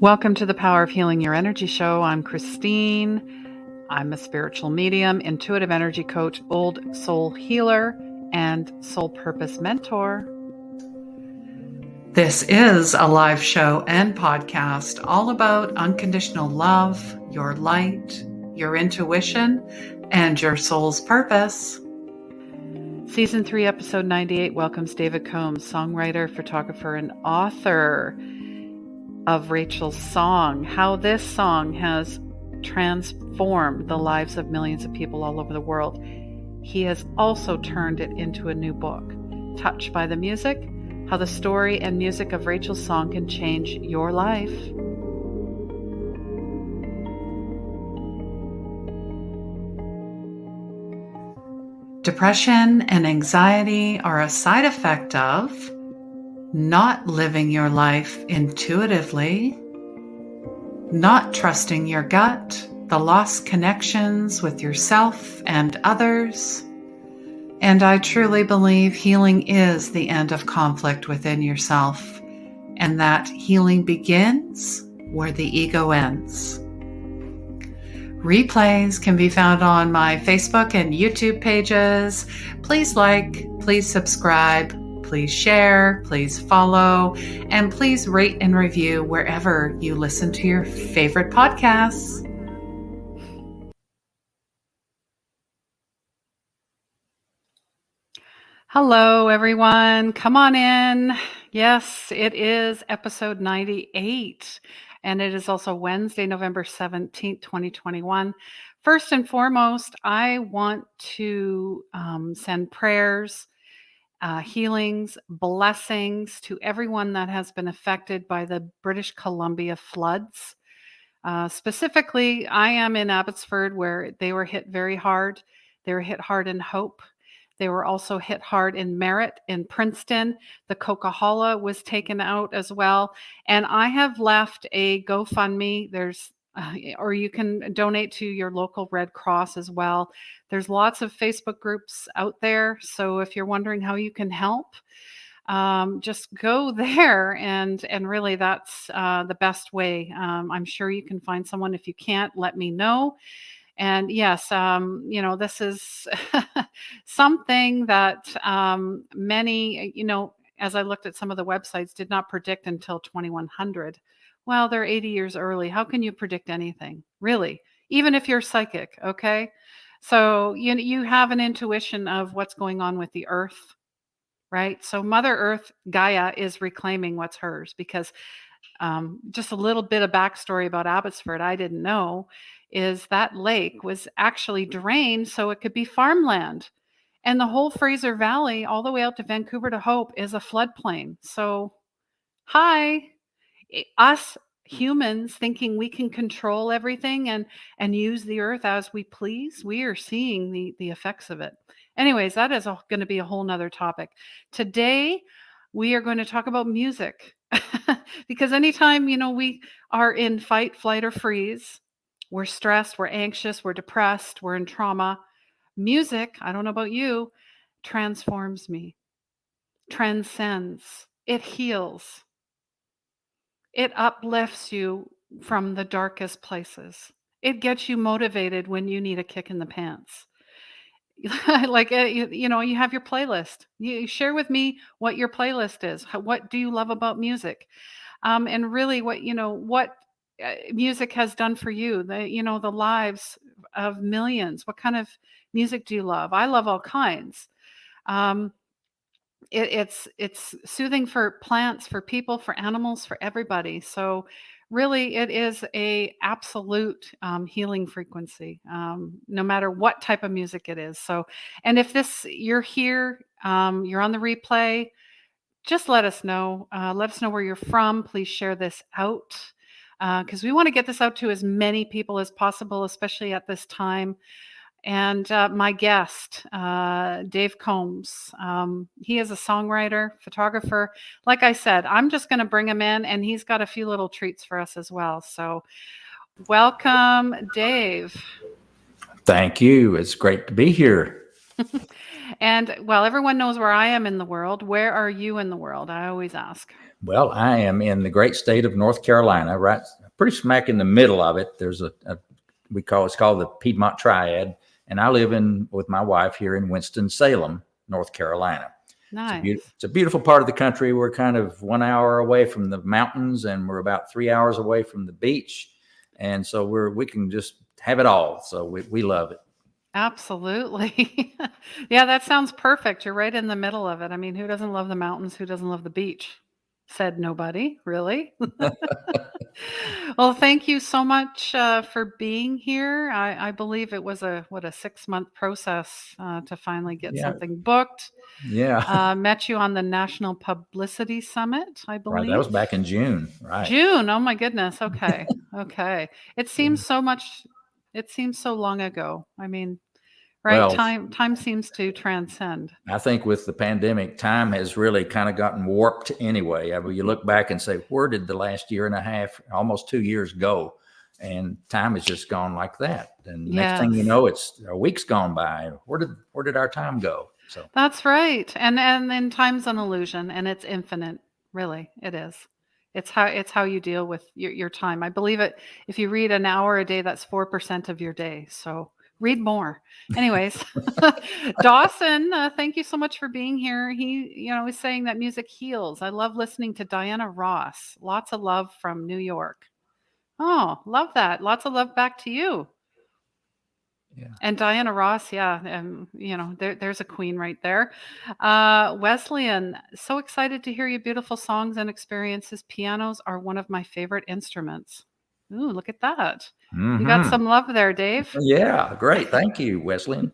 Welcome to the Power of Healing Your Energy show. I'm Christine. I'm a spiritual medium, intuitive energy coach, old soul healer, and soul purpose mentor. This is a live show and podcast all about unconditional love, your light, your intuition, and your soul's purpose. Season 3, episode 98 welcomes David Combs, songwriter, photographer, and author of Rachel's song, how this song has transformed the lives of millions of people all over the world. He has also turned it into a new book, Touched by the Music, how the story and music of Rachel's song can change your life. Depression and anxiety are a side effect of not living your life intuitively, not trusting your gut, the lost connections with yourself and others. And I truly believe healing is the end of conflict within yourself, and that healing begins where the ego ends. Replays can be found on my Facebook and YouTube pages. Please like, please subscribe, please share, please follow, and please rate and review wherever you listen to your favorite podcasts. Hello, everyone. Come on in. Yes, it is episode 98, and it is also Wednesday, November 17th, 2021. First and foremost, I want to send prayers, healings, blessings to everyone that has been affected by the British Columbia floods. Specifically, I am in Abbotsford, where they were hit very hard. They were hit hard in Hope. They were also hit hard in Merritt, in Princeton. The Coquihalla was taken out as well. And I have left a GoFundMe. Or you can donate to your local Red Cross as well. There's lots of Facebook groups out there. So if you're wondering how you can help, just go there, and really that's the best way. I'm sure you can find someone. If you can't, let me know. And yes, this is something that many, as I looked at some of the websites, did not predict until 2100. Well, they're 80 years early. How can you predict anything, really? Even if you're psychic, okay? So you have an intuition of what's going on with the earth, right? So Mother Earth, Gaia, is reclaiming what's hers, because just a little bit of backstory about Abbotsford I didn't know is that lake was actually drained so it could be farmland. And the whole Fraser Valley, all the way out to Vancouver to Hope, is a floodplain. So, us humans thinking we can control everything and use the earth as we please, we are seeing the effects of it. Anyways, that is going to be a whole nother topic. Today, we are going to talk about music. Because anytime, we are in fight, flight, or freeze, we're stressed, we're anxious, we're depressed, we're in trauma, music, I don't know about you, transforms me, transcends, it heals, it uplifts you from the darkest places. It gets you motivated when you need a kick in the pants. Like, you have your playlist. You share with me what your playlist is. What do you love about music? And really what music has done for you, the lives of millions. What kind of music do you love? I love all kinds. It's soothing for plants, for people, for animals, for everybody. So really it is a absolute healing frequency, no matter what type of music it is. So, and if you're here, you're on the replay, just let us know. Let us know where you're from. Please share this out, because we want to get this out to as many people as possible, especially at this time. And my guest, Dave Combs, he is a songwriter, photographer. Like I said, I'm just going to bring him in, and he's got a few little treats for us as well. So welcome, Dave. Thank you. It's great to be here. And well, everyone knows where I am in the world. Where are you in the world? I always ask. Well, I am in the great state of North Carolina, right, pretty smack in the middle of it. There's it's called the Piedmont Triad, and I live in with my wife here in Winston-Salem, North Carolina. Nice. It's a beautiful part of the country. We're kind of 1 hour away from the mountains, and we're about 3 hours away from the beach, and so we can just have it all. So we love it. Absolutely. Yeah, that sounds perfect. You're right in the middle of it. I mean, who doesn't love the mountains? Who doesn't love the beach? Said nobody, really. Well, thank you so much for being here. I believe it was a 6 month process to finally get Yeah, something booked. yeah. Met you on the National Publicity Summit, I Right. That was believe. back in June. Right. June. Oh my goodness. Okay. Okay. It Yeah. seems so much. It seems so long ago. I mean, right? Well, Time seems to transcend. I think with the pandemic, time has really kind of gotten warped anyway. I mean, you look back and say, where did the last year and a half, almost 2 years go? And time has just gone like that. And next thing you Yes. know, it's a week's gone by. Where did our time go? So, That's right. And then time's an illusion and it's infinite. Really, it is. It's how you deal with your time. I believe it if you read an hour a day, that's 4% of your day. So read more. Anyways, Dawson, thank you so much for being here. He is saying that music heals. I love listening to Diana Ross. Lots of love from New York. Oh, love that. Lots of love back to you. yeah. And Diana Ross, yeah, there's a queen right there. Wesleyan, so excited to hear your beautiful songs and experiences. Pianos are one of my favorite instruments. Ooh, look at that. You got Hmm. some love there, Dave. Yeah. Great. Thank you, Wesleyan.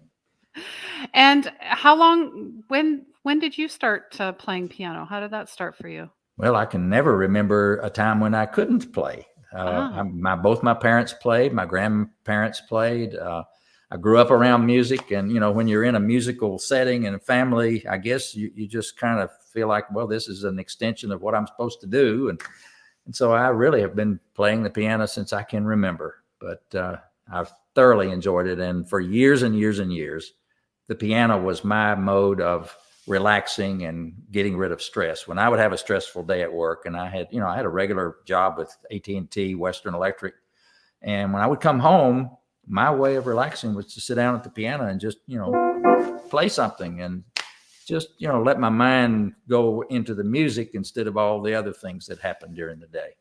And how long, when did you start playing piano? How did that start for you? Well, I can never remember a time when I couldn't play. Ah, Both my parents played. My grandparents played. I grew up around music, and when you're in a musical setting and a family, I guess you just kind of feel like, well, this is an extension of what I'm supposed to do, and so I really have been playing the piano since I can remember. But I've thoroughly enjoyed it, and for years and years and years, the piano was my mode of relaxing and getting rid of stress. When I would have a stressful day at work, and I had a regular job with AT&T, Western Electric, and when I would come home, my way of relaxing was to sit down at the piano and just play something and just let my mind go into the music instead of all the other things that happened during the day.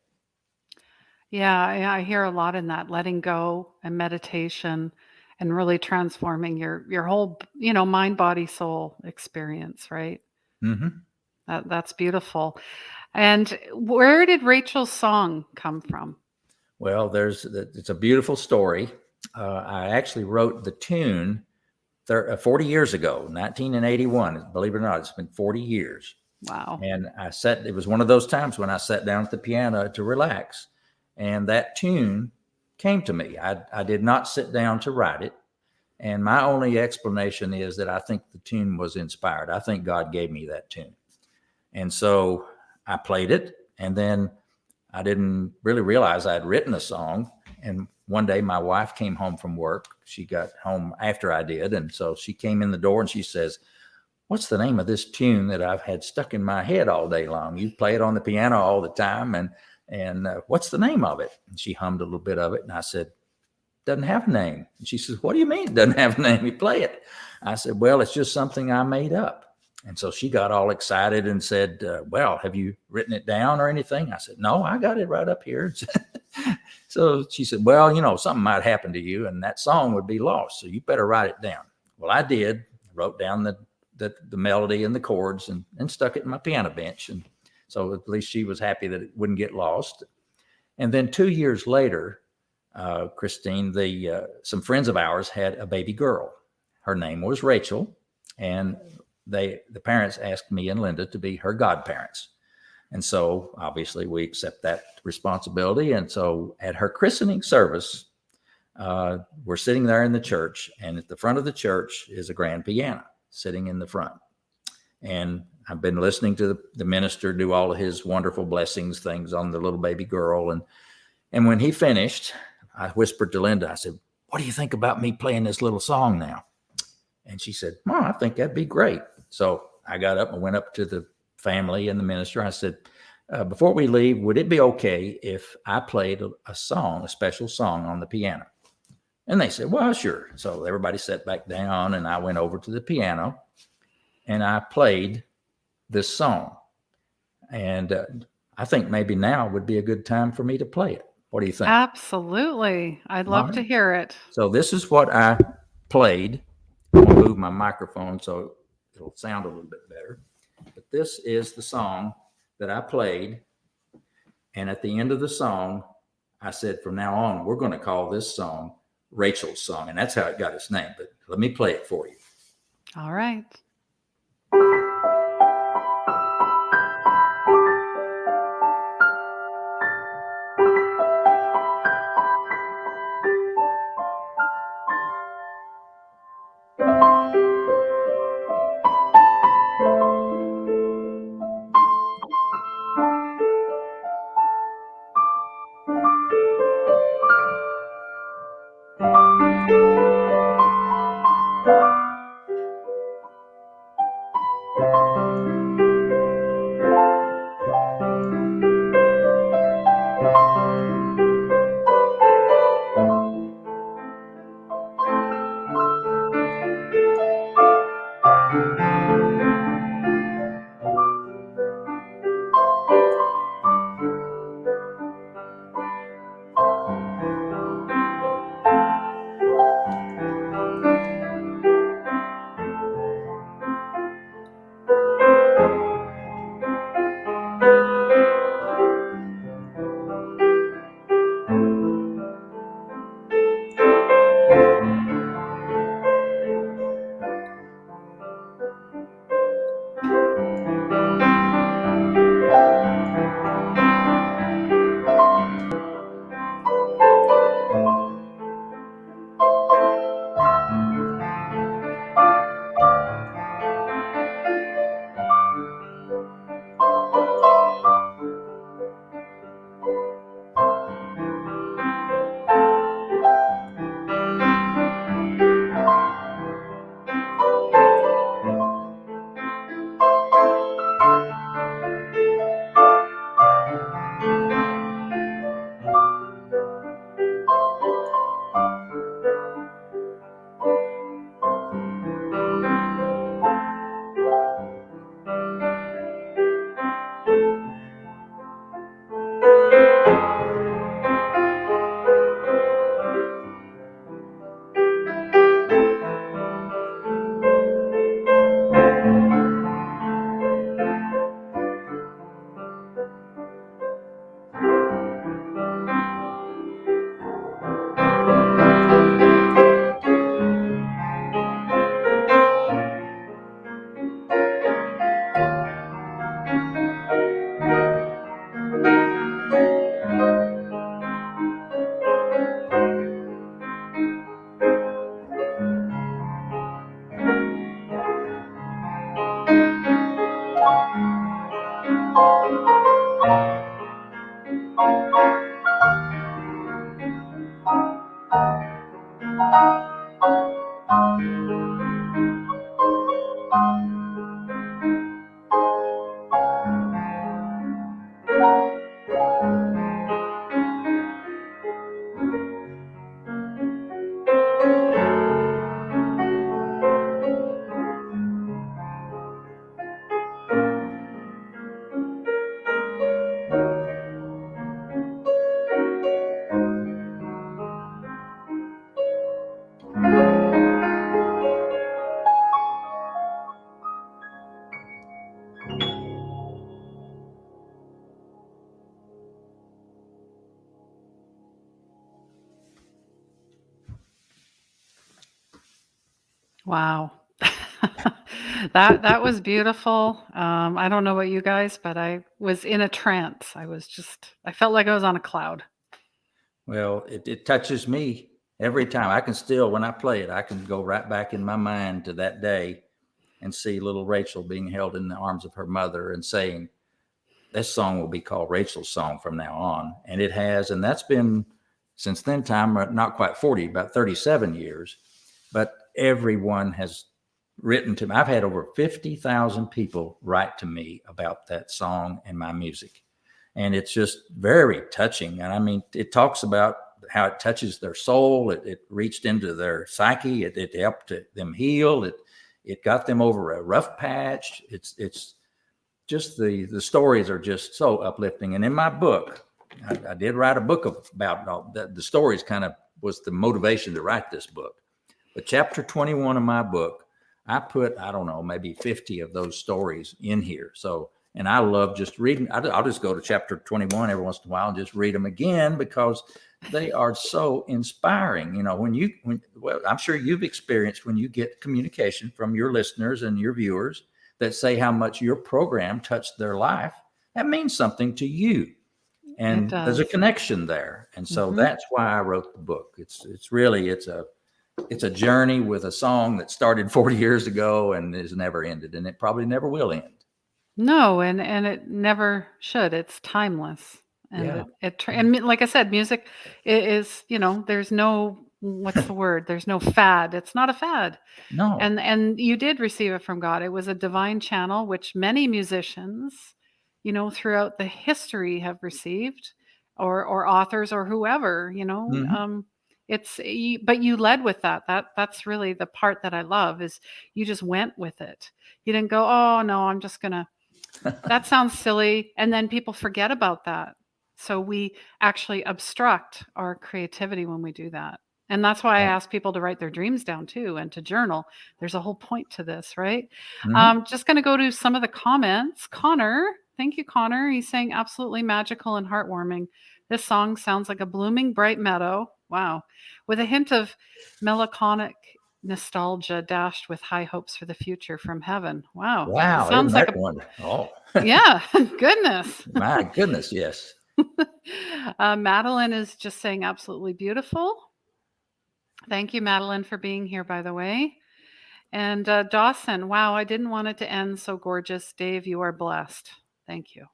yeah, I hear a lot in that letting go and meditation and really transforming your whole, mind, body, soul experience, right? Mm-hmm. That's beautiful. And where did Rachel's song come from? Well, it's a beautiful story. I actually wrote the tune 40 years ago, 1981. Believe it or not, it's been 40 years. Wow. And it was one of those times when I sat down at the piano to relax. And that tune came to me. I did not sit down to write it. And my only explanation is that I think the tune was inspired. I think God gave me that tune. And so I played it. And then I didn't really realize I had written a song. And one day my wife came home from work. She got home after I did. And so she came in the door and she says, "What's the name of this tune that I've had stuck in my head all day long? You play it on the piano all the time. And what's the name of it?" And she hummed a little bit of it. And I said, "Doesn't have a name." And she says, "What do you mean it doesn't have a name? You play it." I said, "Well, it's just something I made up." And so she got all excited and said, "Well, have you written it down or anything?" I said, "No, I got it right up here." So she said, "Well, something might happen to you and that song would be lost. So you better write it down." Well, I did. Wrote down the melody and the chords and stuck it in my piano bench. And so at least she was happy that it wouldn't get lost. And then 2 years later, Christine, some friends of ours had a baby girl. Her name was Rachel. And the parents asked me and Linda to be her godparents. And so obviously we accept that responsibility. And so at her christening service, we're sitting there in the church, and at the front of the church is a grand piano sitting in the front. And I've been listening to the minister do all of his wonderful blessings things on the little baby girl. And when he finished, I whispered to Linda, I said, "What do you think about me playing this little song now?" And she said, Mom, I think that'd be great. So I got up and went up to the family and the minister. I said, before we leave, would it be okay if I played a song, a special song on the piano? And they said, well, sure. So everybody sat back down, and I went over to the piano and I played this song. And I think maybe now would be a good time for me to play it. What do you think? Absolutely. I'd All love to right. hear it. So this is what I played. I'm going to move my microphone so it'll sound a little bit better. But this is the song that I played. And at the end of the song, I said, from now on, we're going to call this song Rachel's Song. And that's how it got its name. But let me play it for you. All right. Wow. That was beautiful. I don't know about you guys, but I was in a trance. I felt like I was on a cloud. Well, it touches me every time. I can still, when I play it, I can go right back in my mind to that day and see little Rachel being held in the arms of her mother and saying, this song will be called Rachel's Song from now on. And it has, and that's been since then time, not quite 40, about 37 years. But everyone has written to me. I've had over 50,000 people write to me about that song and my music. And it's just very touching. And I mean, it talks about how it touches their soul. It reached into their psyche. It helped them heal. It got them over a rough patch. It's just the stories are just so uplifting. And in my book, I did write a book about all that. The stories kind of was the motivation to write this book. But chapter 21 of my book, I put, I don't know, maybe 50 of those stories in here. So, and I love just reading. I'll just go to chapter 21 every once in a while and just read them again because they are so inspiring. You know, well, I'm sure you've experienced when you get communication from your listeners and your viewers that say how much your program touched their life. That means something to you. And there's a connection there. And so that's why I wrote the book. It's a journey with a song that started 40 years ago and is never ended, and it probably never will end. No, and it never should. It's timeless. And Yeah. and like I said, music is, there's no, what's the word? There's no fad. It's not a fad. No. And you did receive it from God. It was a divine channel, which many musicians, throughout the history have received, or authors or whoever, but you led with that. That's really the part that I love is you just went with it. You didn't go, oh no, I'm just gonna. That sounds silly, and then people forget about that. So we actually obstruct our creativity when we do that. And that's why I ask people to write their dreams down too and to journal. There's a whole point to this, right? Just going to go to some of the comments. Connor, thank you, Connor. He's saying absolutely magical and heartwarming. This song sounds like a blooming bright meadow. Wow. With a hint of melancholic nostalgia dashed with high hopes for the future from heaven. Wow. Wow. Sounds like a one. Oh, yeah. Goodness. My goodness. Yes. Madeline is just saying absolutely beautiful. Thank you, Madeline, for being here, by the way. And Dawson, wow, I didn't want it to end so gorgeous. Dave, you are blessed. Thank you.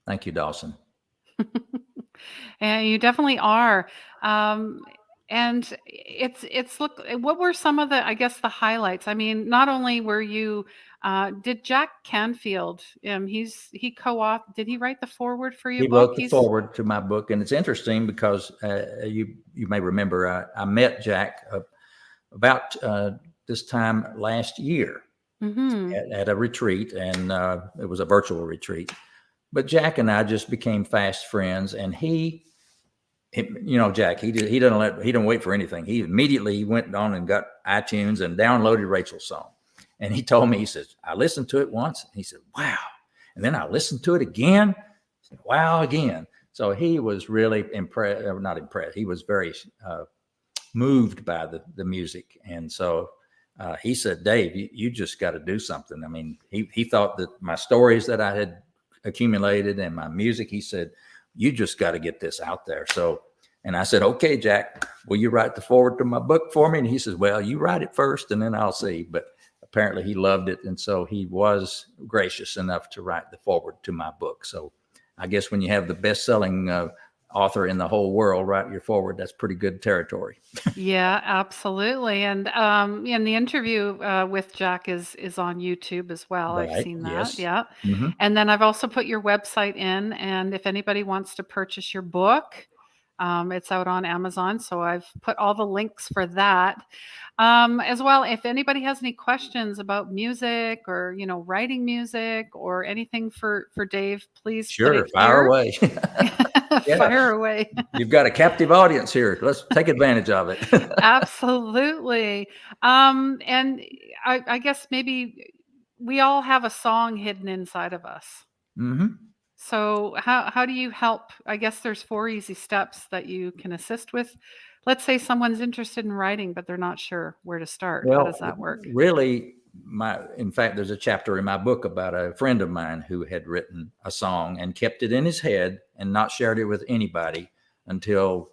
Thank you, Dawson. And you definitely are. And it's look, what were some of the, I guess, the highlights? I mean, not only were you, did Jack Canfield, he co-authored, did he write the foreword for your He book? wrote the foreword to my book, and it's interesting because you may remember I met Jack about this time last year at a retreat, and it was a virtual retreat. But Jack and I just became fast friends, and Jack, he don't wait for anything. He immediately went on and got iTunes and downloaded Rachel's song. And he told me, he says, I listened to it once. And he said, wow. And then I listened to it again. Said, wow, again. So he was really not impressed. He was very moved by the music. And so he said, Dave, you just got to do something. I mean, he thought that my stories that I had accumulated and my music, he said, you just got to get this out there. So, and I said, okay, Jack, will you write the foreword to my book for me? And he says, well, you write it first and then I'll see. But apparently he loved it. And so he was gracious enough to write the foreword to my book. So I guess when you have the best-selling author in the whole world write your foreword, that's pretty good territory. Yeah, absolutely. And the interview with Jack is on YouTube as well. Right. I've seen that. Yes. Yeah. Mm-hmm. And then I've also put your website in. And if anybody wants to purchase your book, it's out on Amazon. So I've put all the links for that. As well, if anybody has any questions about music or, writing music or anything for Dave, please put it fire here. away. Fire away. You've got a captive audience here. Let's take advantage of it. Absolutely. And I guess maybe we all have a song hidden inside of us. Mm-hmm. So how do you help? I guess there's 4 easy steps that you can assist with. Let's say someone's interested in writing, but they're not sure where to start. Well, how does that work? Really, in fact, there's a chapter in my book about a friend of mine who had written a song and kept it in his head and not shared it with anybody until,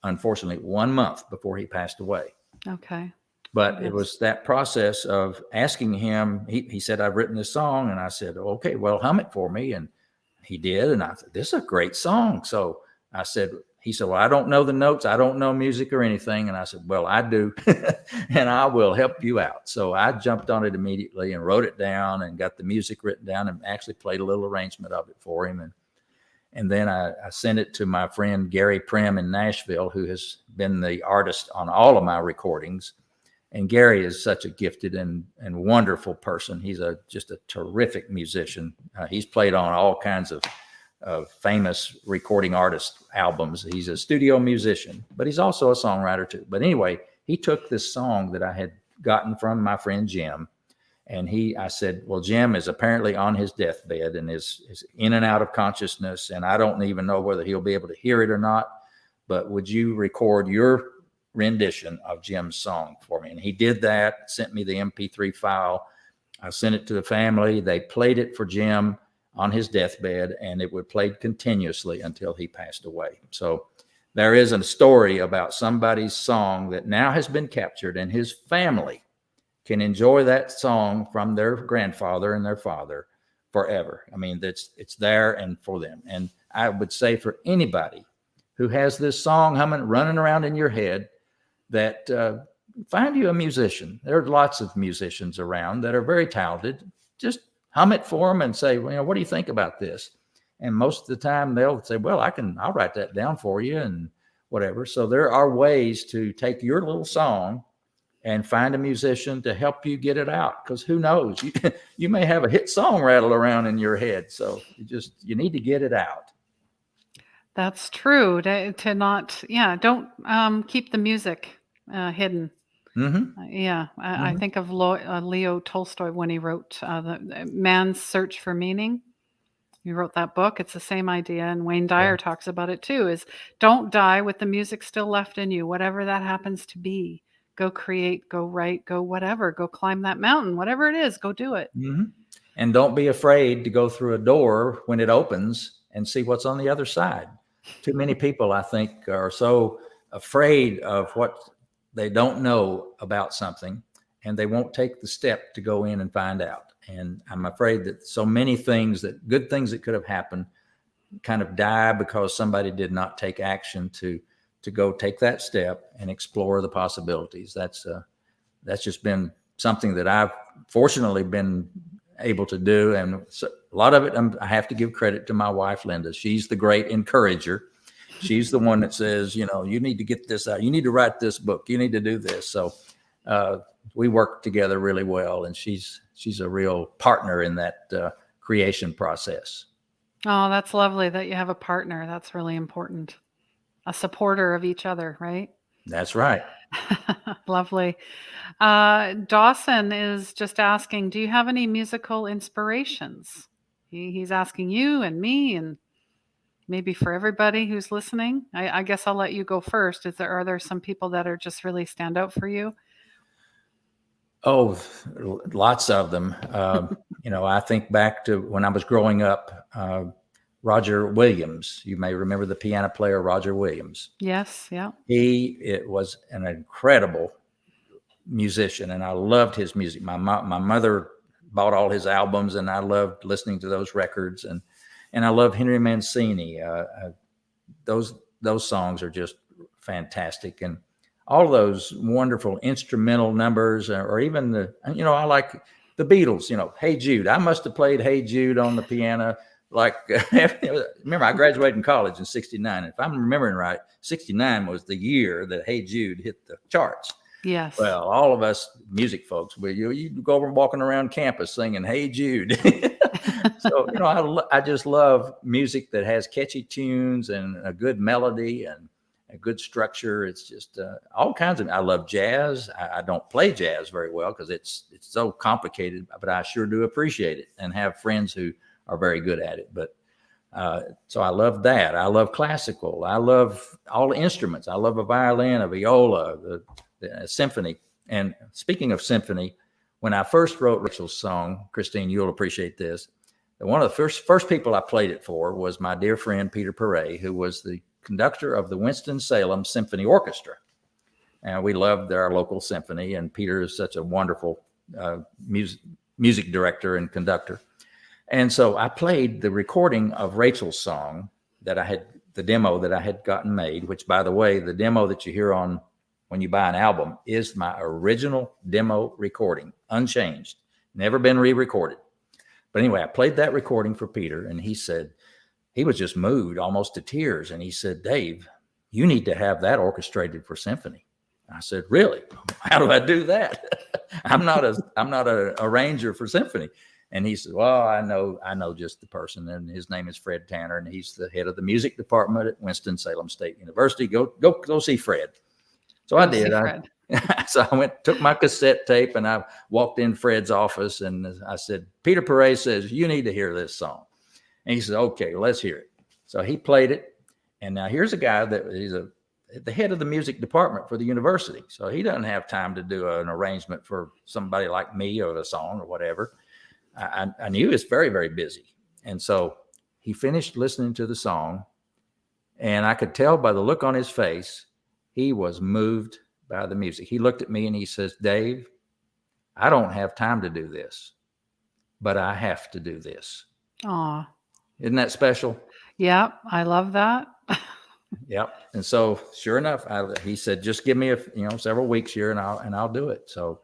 unfortunately, 1 month before he passed away. Okay. But it was that process of asking him. He said, I've written this song. And I said, okay, well, hum it for me. And he did. And I said, this is a great song. So I said, he said, well, I don't know the notes. I don't know music or anything. And I said, well, I do. And I will help you out. So I jumped on it immediately and wrote it down and got the music written down and actually played a little arrangement of it for him. And then I sent it to my friend Gary Prim in Nashville, who has been the artist on all of my recordings. And Gary is such a gifted and wonderful person. He's just a terrific musician. He's played on all kinds of famous recording artist albums. He's a studio musician, but he's also a songwriter too. But anyway, he took this song that I had gotten from my friend Jim, and I said, well, Jim is apparently on his deathbed and is in and out of consciousness, and I don't even know whether he'll be able to hear it or not, but would you record your rendition of Jim's song for me? And he did that, sent me the MP3 file. I sent it to the family. They played it for Jim on his deathbed, and it was played continuously until he passed away. So there is a story about somebody's song that now has been captured, and his family can enjoy that song from their grandfather and their father forever. I mean, it's there and for them. And I would say for anybody who has this song humming, running around in your head, that find you a musician. There are lots of musicians around that are very talented. Just hum it for them and say, well, what do you think about this? And most of the time they'll say, well, I'll write that down for you and whatever. So there are ways to take your little song and find a musician to help you get it out. Because who knows, you may have a hit song rattle around in your head. So you need to get it out. That's true. To not, don't keep the music hidden. Mm-hmm. I think of Leo Tolstoy when he wrote the Man's Search for Meaning. He wrote that book. It's the same idea, and Wayne Dyer talks about it too, is don't die with the music still left in you, whatever that happens to be. Go create, go write, go whatever, go climb that mountain, whatever it is, go do it. Mm-hmm. And don't be afraid to go through a door when it opens and see what's on the other side. Too many people, I think, are so afraid of what they don't know about something, and they won't take the step to go in and find out. And I'm afraid that so many good things that could have happened kind of die because somebody did not take action to go take that step and explore the possibilities. That's just been something that I've fortunately been able to do. And so a lot of it, I have to give credit to my wife, Linda. She's the great encourager. She's the one that says, you need to get this out. You need to write this book. You need to do this. So we work together really well. And she's a real partner in that creation process. Oh, that's lovely that you have a partner. That's really important. A supporter of each other, right? That's right. Lovely. Dawson is just asking, do you have any musical inspirations? He's asking you and me and maybe for everybody who's listening. I guess I'll let you go first. Are there some people that are just really stand out for you? Oh, lots of them. I think back to when I was growing up, Roger Williams. You may remember the piano player, Roger Williams. Yes, yeah. It was an incredible musician, and I loved his music. My mother bought all his albums, and I loved listening to those records. And I love Henry Mancini. Those songs are just fantastic, and all those wonderful instrumental numbers, or even I like the Beatles. Hey Jude. I must have played Hey Jude on the piano. Like, remember, I graduated in college in '69. If I'm remembering right, '69 was the year that Hey Jude hit the charts. Yes. Well, all of us music folks, you go over and walking around campus singing Hey Jude. So, I just love music that has catchy tunes and a good melody and a good structure. It's just all kinds of. I love jazz. I don't play jazz very well because it's so complicated, but I sure do appreciate it and have friends who are very good at it. But so I love that. I love classical. I love all the instruments. I love a violin, a viola, the symphony. And speaking of symphony, when I first wrote Rachel's song, Christine, you'll appreciate this. One of the first people I played it for was my dear friend Peter Perret, who was the conductor of the Winston-Salem Symphony Orchestra. And we loved our local symphony, and Peter is such a wonderful music director and conductor. And so I played the recording of Rachel's song that I had the demo that I had gotten made, which, by the way, the demo that you hear on when you buy an album is my original demo recording, unchanged, never been re-recorded. But anyway, I played that recording for Peter, and he said, he was just moved almost to tears. And he said, Dave, you need to have that orchestrated for symphony. I said, really? How do I do that? I'm not a arranger for symphony. And he said, well, I know just the person, and his name is Fred Tanner, and he's the head of the music department at Winston-Salem State University. Go see Fred. So I did. So I took my cassette tape, and I walked in Fred's office, and I said, Peter Perez says, you need to hear this song. And he said, okay, let's hear it. So he played it. And now here's a guy that he's the head of the music department for the university. So he doesn't have time to do an arrangement for somebody like me or the song or whatever. I knew he was very, very busy. And so he finished listening to the song, and I could tell by the look on his face, he was moved by the music. He looked at me and he says, Dave, I don't have time to do this, but I have to do this. Aw. Isn't that special? Yeah, I love that. Yep. And so sure enough, he said, just give me several weeks here and I'll do it. So,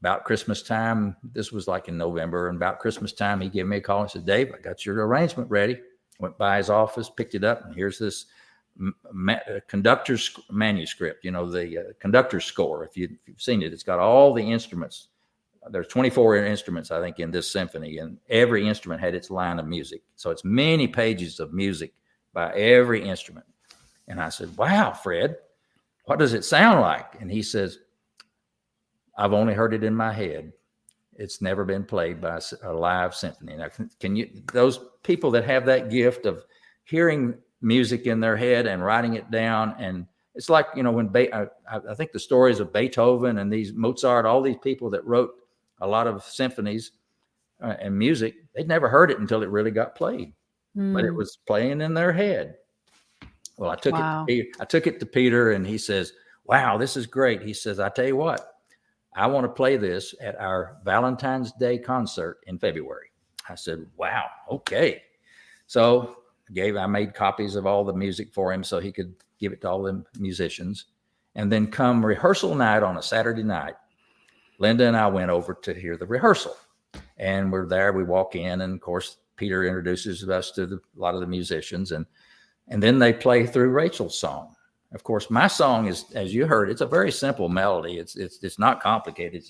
about Christmas time, this was like in November, and about Christmas time, he gave me a call and said, Dave, I got your arrangement ready. Went by his office, picked it up, and here's this conductor's manuscript, the conductor's score. If you've seen it, it's got all the instruments. There's 24 instruments, I think, in this symphony, and every instrument had its line of music. So it's many pages of music by every instrument. And I said, wow, Fred, what does it sound like? And he says, I've only heard it in my head. It's never been played by a live symphony. Now, those people that have that gift of hearing music in their head and writing it down, and it's like, when I think the stories of Beethoven and these Mozart, all these people that wrote a lot of symphonies and music, they'd never heard it until it really got played, but it was playing in their head. Well, I took it to Peter, and he says, wow, this is great. He says, I tell you what, I want to play this at our Valentine's Day concert in February. I said, wow, okay. So I made copies of all the music for him so he could give it to all the musicians. And then come rehearsal night on a Saturday night, Linda and I went over to hear the rehearsal. And we're there, we walk in, and of course, Peter introduces us to a lot of the musicians, and then they play through Rachel's song. Of course, my song is, as you heard, it's a very simple melody. It's not complicated.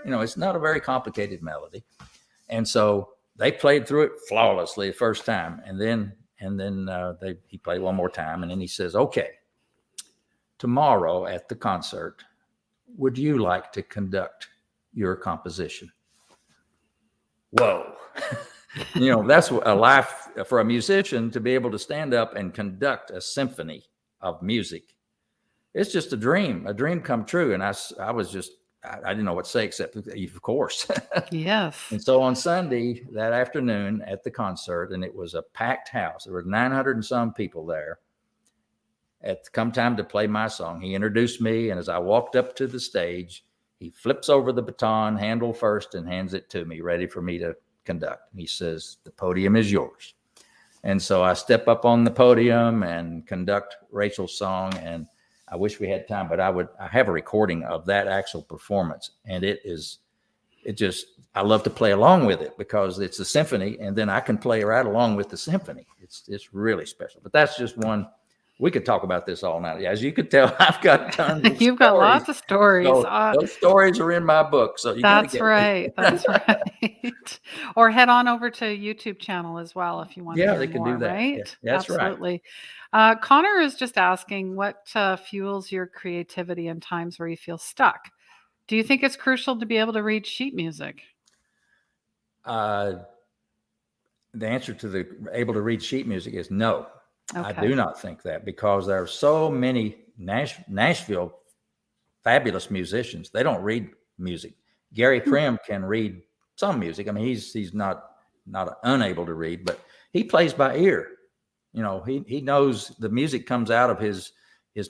It's not a very complicated melody. And so they played through it flawlessly the first time. And then he played one more time. And then he says, okay, tomorrow at the concert, would you like to conduct your composition? Whoa. That's a life for a musician to be able to stand up and conduct a symphony of music. It's just a dream come true. And I didn't know what to say except, of course. Yes. And so on Sunday, that afternoon at the concert, and it was a packed house, there were 900 and some people there. Come time to play my song, he introduced me. And as I walked up to the stage, he flips over the baton, handle first, and hands it to me, ready for me to conduct. And he says, the podium is yours. And so I step up on the podium and conduct Rachel's song. And I wish we had time, but I have a recording of that actual performance. And I love to play along with it because it's a symphony, and then I can play right along with the symphony. It's really special, but that's just one. We could talk about this all night. As you could tell, I've got tons of You've got lots of stories. So those stories are in my book. So that's right. That's right. Or head on over to YouTube channel as well if you want to hear they can more, do that. right? Yeah, that's absolutely. Connor is just asking what fuels your creativity in times where you feel stuck. Do you think it's crucial to be able to read sheet music? The answer to the able to read sheet music is no. Okay. I do not think that, because there are so many Nashville fabulous musicians. They don't read music. Gary Prim can read some music. I mean, he's not unable to read, but he plays by ear. He knows the music comes out of his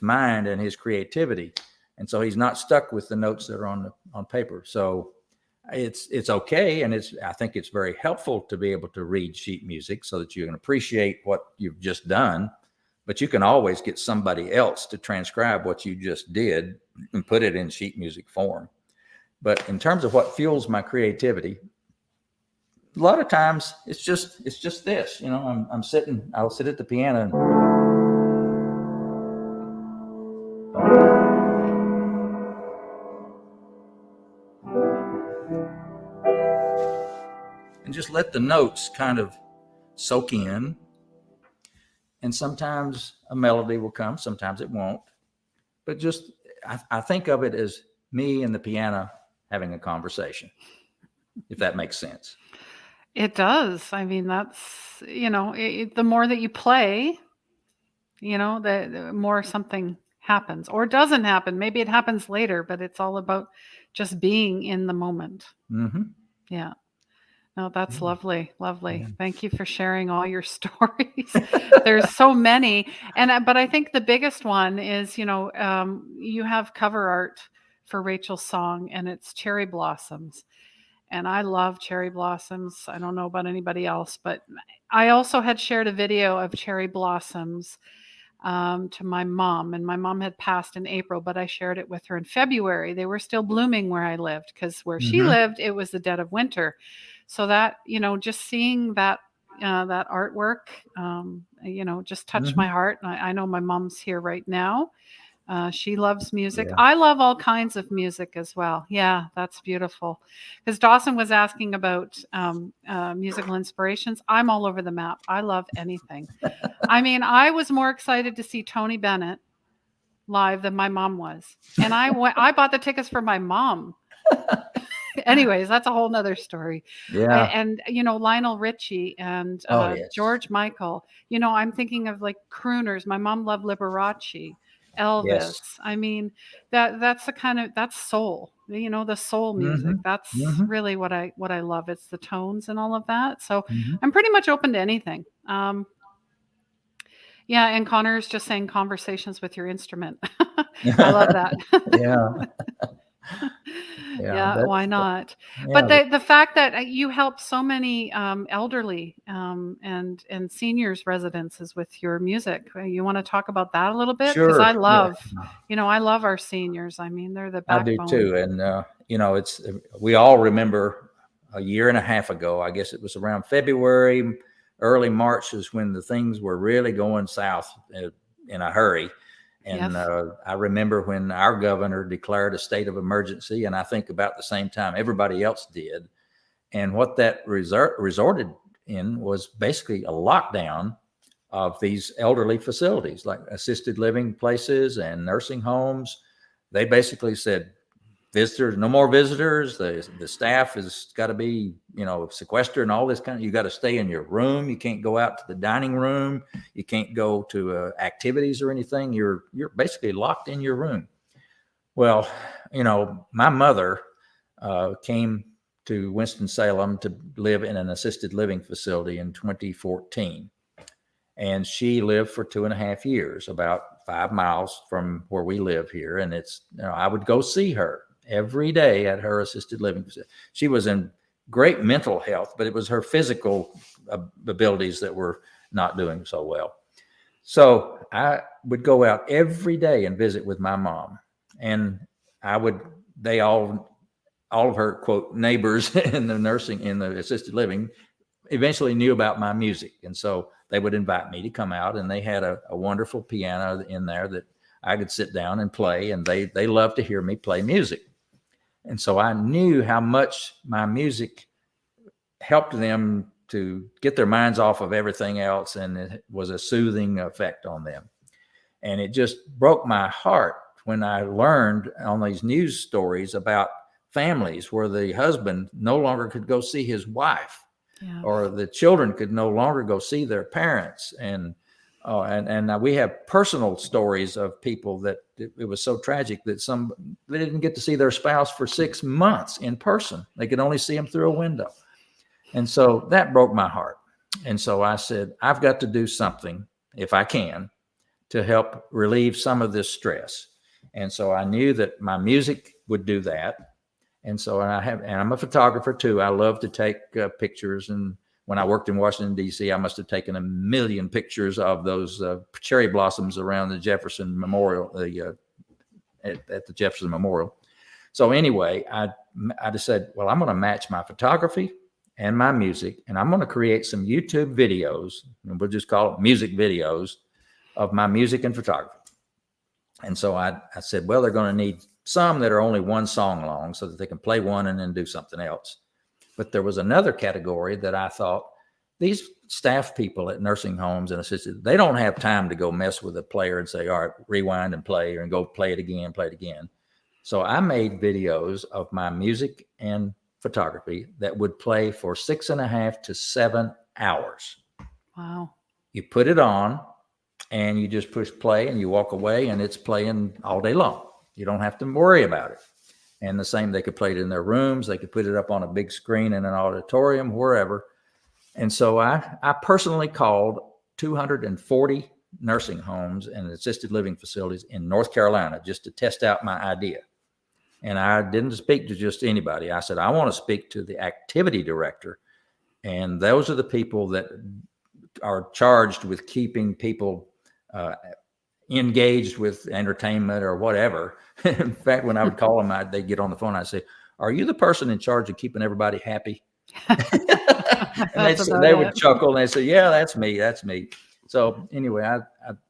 mind and his creativity, and so he's not stuck with the notes that are on paper. So it's okay, and I think it's very helpful to be able to read sheet music so that you can appreciate what you've just done. But you can always get somebody else to transcribe what you just did and put it in sheet music form. But in terms of what fuels my creativity, a lot of times it's just this. I'll sit at the piano and just let the notes kind of soak in. And sometimes a melody will come, sometimes it won't. But just, I think of it as me and the piano having a conversation, if that makes sense. It does. I mean, that's, the more that you play, the more something happens or doesn't happen. Maybe it happens later, but it's all about just being in the moment. Mm-hmm. Yeah. No, that's lovely. Lovely. Yeah. Thank you for sharing all your stories. There's so many. But I think the biggest one is, you have cover art for Rachel's song, and it's Cherry Blossoms. And I love cherry blossoms. I don't know about anybody else, but I also had shared a video of cherry blossoms to my mom, and my mom had passed in April, but I shared it with her in February. They were still blooming where I lived, because where she lived, it was the dead of winter. So that, just seeing that that artwork, just touched my heart. And I know my mom's here right now. She loves music. Yeah. I love all kinds of music as well. Yeah, that's beautiful. Because Dawson was asking about musical inspirations. I'm all over the map. I love anything. I mean, I was more excited to see Tony Bennett live than my mom was. And I bought the tickets for my mom. Anyways, that's a whole nother story. Yeah. And Lionel Richie and Yes. George Michael. I'm thinking of like crooners. My mom loved Liberace, Elvis. Yes. I mean, that's that's soul. The soul music. That's really what I love. It's the tones and all of that. So I'm pretty much open to anything. Yeah, and Connor's just saying conversations with your instrument. I love that. Yeah. Yeah, why not? Yeah. But the fact that you help so many elderly and seniors residences with your music, you want to talk about that a little bit? Because Sure. I love, I love our seniors. I mean, they're the I do backbone. too. And, we all remember a year and a half ago, I guess it was around February, early March is when the things were really going south in a hurry. And I remember when our governor declared a state of emergency, and I think about the same time everybody else did. And what that resorted in was basically a lockdown of these elderly facilities, like assisted living places and nursing homes. They basically said, visitors, no more visitors. The staff has got to be, sequestered and all this you got to stay in your room. You can't go out to the dining room. You can't go to activities or anything. You're basically locked in your room. Well, my mother came to Winston-Salem to live in an assisted living facility in 2014. And she lived for 2.5 years, about 5 miles from where we live here. And I would go see her every day at her assisted living facility. She was in great mental health, but it was her physical abilities that were not doing so well. So I would go out every day and visit with my mom. And all of her, quote, neighbors in the assisted living eventually knew about my music. And so they would invite me to come out, and they had a wonderful piano in there that I could sit down and play, and they loved to hear me play music. And so I knew how much my music helped them to get their minds off of everything else, and it was a soothing effect on them. And it just broke my heart when I learned on these news stories about families where the husband no longer could go see his wife, or the children could no longer go see their parents. And we have personal stories of people that it was so tragic that they didn't get to see their spouse for 6 months in person. They could only see them through a window. And so that broke my heart. And so I said, I've got to do something, if I can, to help relieve some of this stress. And so I knew that my music would do that. And I'm a photographer too. I love to take pictures. And when I worked in Washington, D.C., I must have taken a million pictures of those cherry blossoms around the Jefferson Memorial, at the Jefferson Memorial. So anyway, I just said, well, I'm going to match my photography and my music, and I'm going to create some YouTube videos, and we'll just call it music videos of my music and photography. And so I said, well, they're going to need some that are only one song long so that they can play one and then do something else. But there was another category that I thought, these staff people at nursing homes and assisted, they don't have time to go mess with a player and say, all right, rewind and play, and go play it again. So I made videos of my music and photography that would play for 6.5 to 7 hours. Wow. You put it on and you just push play and you walk away and it's playing all day long. You don't have to worry about it. And the same, they could play it in their rooms. They could put it up on a big screen in an auditorium, wherever. And so I personally called 240 nursing homes and assisted living facilities in North Carolina just to test out my idea. And I didn't speak to just anybody. I said, I want to speak to the activity director. And those are the people that are charged with keeping people engaged with entertainment or whatever. In fact, when I would call them, they'd get on the phone. I'd say, are you the person in charge of keeping everybody happy? And they would chuckle and they say, yeah, that's me. So anyway,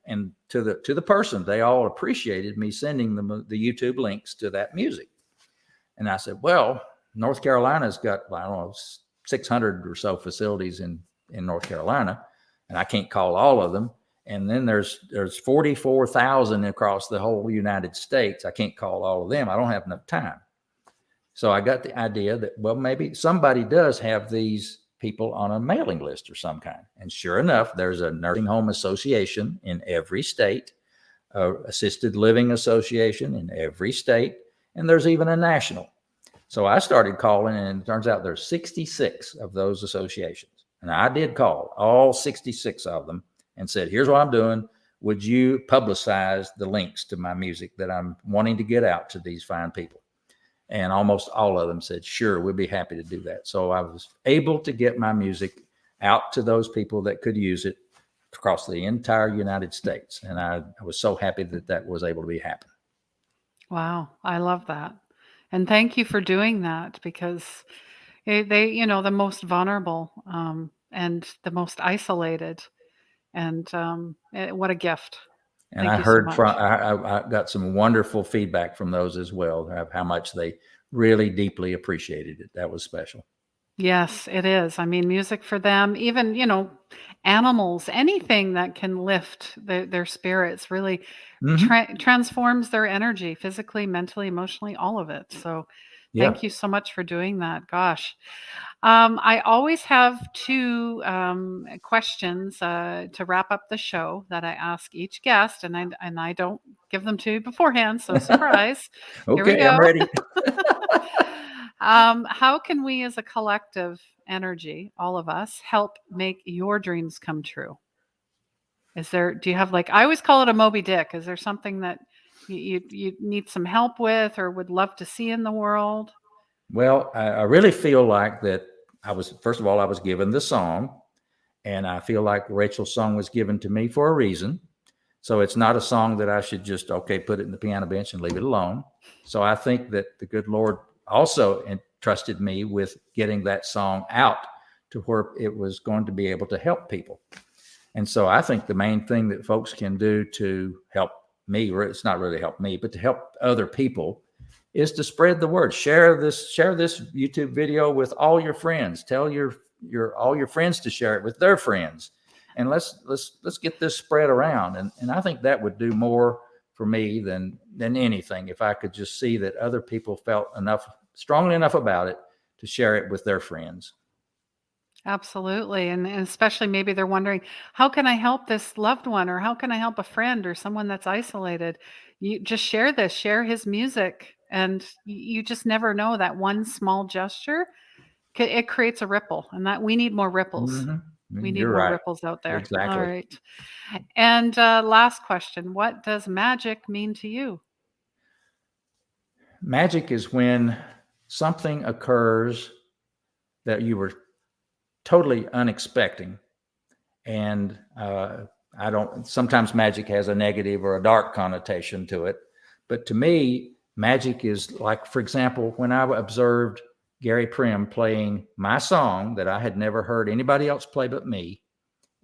and to the person, they all appreciated me sending them the YouTube links to that music. And I said, well, North Carolina's got, I don't know, 600 or so facilities in North Carolina, and I can't call all of them. And then there's 44,000 across the whole United States. I can't call all of them. I don't have enough time. So I got the idea that, well, maybe somebody does have these people on a mailing list or some kind. And sure enough, there's a nursing home association in every state, assisted living association in every state, and there's even a national. So I started calling, and it turns out there's 66 of those associations. And I did call all 66 of them and said, here's what I'm doing. Would you publicize the links to my music that I'm wanting to get out to these fine people? And almost all of them said, sure, we'd be happy to do that. So I was able to get my music out to those people that could use it across the entire United States. And I was so happy that was able to be happen. Wow. I love that. And thank you for doing that, because they the most vulnerable, and the most isolated. And what a gift. And Thank I you so heard much. I got some wonderful feedback from those as well, of how much they really deeply appreciated it. That was special. Yes, it is. I mean, music for them, even, animals, anything that can lift their spirits really transforms their energy physically, mentally, emotionally, all of it. So Yeah. thank you so much for doing that. Gosh. I always have two questions to wrap up the show that I ask each guest, and I don't give them to you beforehand, so surprise. Here we Okay, go. I'm ready. How can we as a collective energy, all of us, help make your dreams come true? Do you have, like, I always call it a Moby Dick. Is there something that you need some help with or would love to see in the world? Well, I really feel like that first of all, I was given the song, and I feel like Rachel's song was given to me for a reason. So it's not a song that I should just, put it in the piano bench and leave it alone. So I think that the good Lord also entrusted me with getting that song out to where it was going to be able to help people. And so I think the main thing that folks can do to help me, or it's not really help me, but to help other people, is to spread the word. Share this YouTube video with all your friends. Tell all your friends to share it with their friends. And let's get this spread around. And I think that would do more for me than anything, if I could just see that other people felt strongly enough about it to share it with their friends. Absolutely. And especially maybe they're wondering, how can I help this loved one, or how can I help a friend or someone that's isolated? You just share this, share his music, and you just never know, that one small gesture, it creates a ripple, and that we need more ripples. We need You're more right. ripples out there. Exactly. All right. And last question, what does magic mean to you? Magic is when something occurs that you were totally unexpecting. And I don't, sometimes magic has a negative or a dark connotation to it. But to me, magic is like, for example, when I observed Gary Prim playing my song that I had never heard anybody else play but me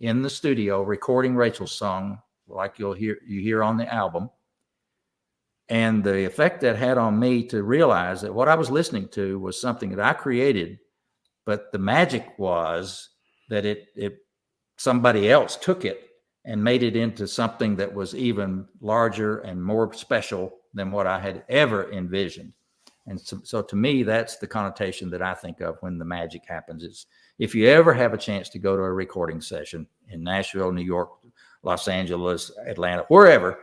in the studio, recording Rachel's song, like you hear on the album. And the effect that had on me to realize that what I was listening to was something that I created, but the magic was that it somebody else took it and made it into something that was even larger and more special than what I had ever envisioned. And so to me, that's the connotation that I think of when the magic happens. It's if you ever have a chance to go to a recording session in Nashville, New York, Los Angeles, Atlanta, wherever,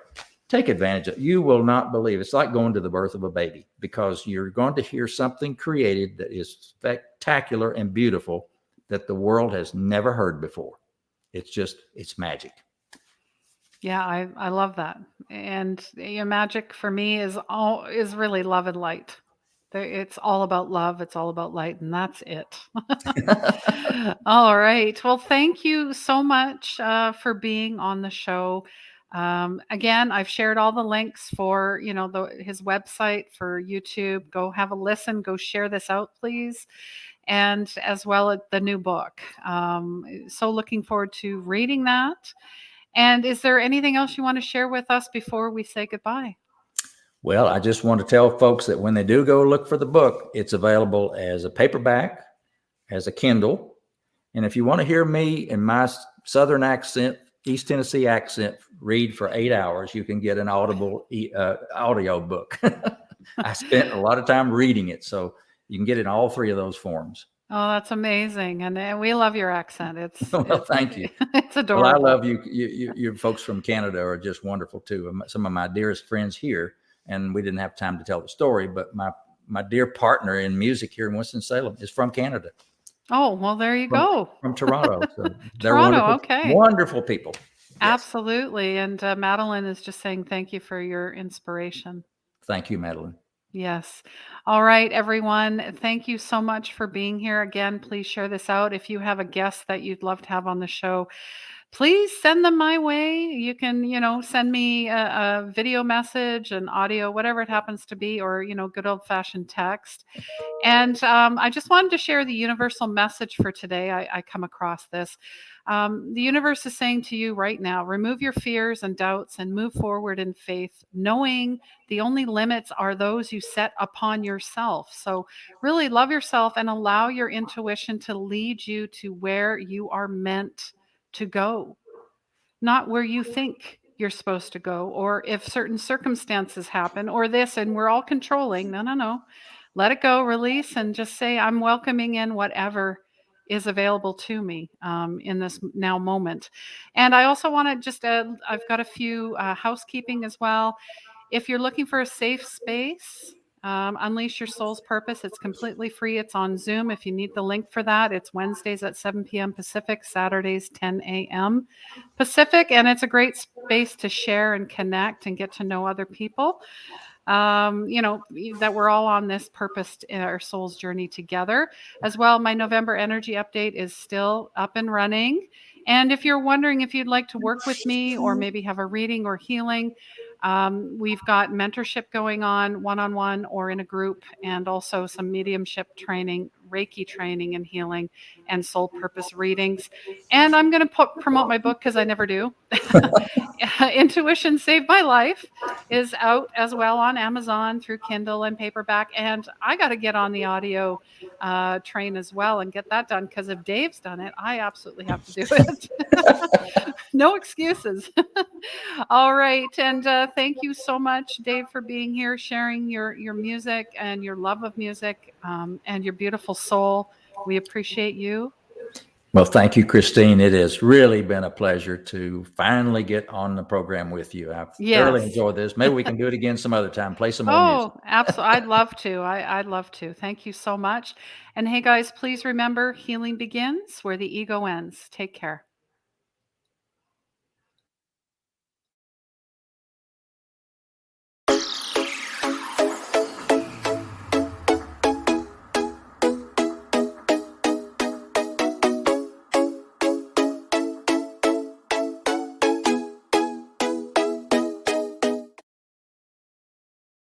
take advantage of it. You will not believe. It's like going to the birth of a baby, because you're going to hear something created that is spectacular and beautiful that the world has never heard before. It's magic. Yeah, I love that. And magic for me is really love and light. It's all about love, it's all about light, and that's it. All right. Well, thank you so much for being on the show. Again, I've shared all the links for his website, for YouTube. Go have a listen. Go share this out, please, and as well as the new book. So looking forward to reading that. And is there anything else you want to share with us before we say goodbye? Well, I just want to tell folks that when they do go look for the book, it's available as a paperback, as a Kindle. And if you want to hear me in my Southern accent, East Tennessee accent, read for 8 hours, you can get an audible audio book. I spent a lot of time reading it, so you can get it in all three of those forms. Oh, that's amazing. And we love your accent. Well, thank you. It's adorable. Well, I love you. You folks from Canada are just wonderful too. Some of my dearest friends here, and we didn't have time to tell the story, but my dear partner in music here in Winston-Salem is from Canada. Oh, well, there you go. From Toronto. So they're Toronto, wonderful, okay. wonderful people. Yes. Absolutely. And Madeline is just saying thank you for your inspiration. Thank you, Madeline. Yes. All right, everyone. Thank you so much for being here. Again, please share this out. If you have a guest that you'd love to have on the show, please send them my way. You can, send me a video message, an audio, whatever it happens to be, or, good old fashioned text. And I just wanted to share the universal message for today. I come across this. The universe is saying to you right now, remove your fears and doubts and move forward in faith, knowing the only limits are those you set upon yourself. So really love yourself and allow your intuition to lead you to where you are meant to go, not where you think you're supposed to go, or if certain circumstances happen, or this, and we're all controlling. No. Let it go, release, and just say, I'm welcoming in whatever is available to me in this now moment. And I also want to just, I've got a few housekeeping as well. If you're looking for a safe space, Unleash Your Soul's Purpose, it's completely free. It's on Zoom. If you need the link for that, it's Wednesdays at 7 p.m. Pacific, Saturdays 10 a.m. Pacific, and it's a great space to share and connect and get to know other people. That we're all on this purpose in our soul's journey together. As well, my November energy update is still up and running. And if you're wondering if you'd like to work with me or maybe have a reading or healing, we've got mentorship going on one-on-one or in a group, and also some mediumship training, Reiki training and healing, and soul purpose readings. And I'm going to promote my book, because I never do. Intuition Saved My Life is out as well on Amazon through Kindle and paperback. And I got to get on the audio train as well and get that done, because if Dave's done it, I absolutely have to do it. No excuses. All right. And thank you so much, Dave, for being here, sharing your music and your love of music and your beautiful soul. We appreciate you. Well, thank you, Christine. It has really been a pleasure to finally get on the program with you. I've thoroughly enjoyed this. Maybe we can do it again some other time, play some more music. Oh, absolutely. I'd love to. I'd love to. Thank you so much. And hey, guys, please remember, healing begins where the ego ends. Take care.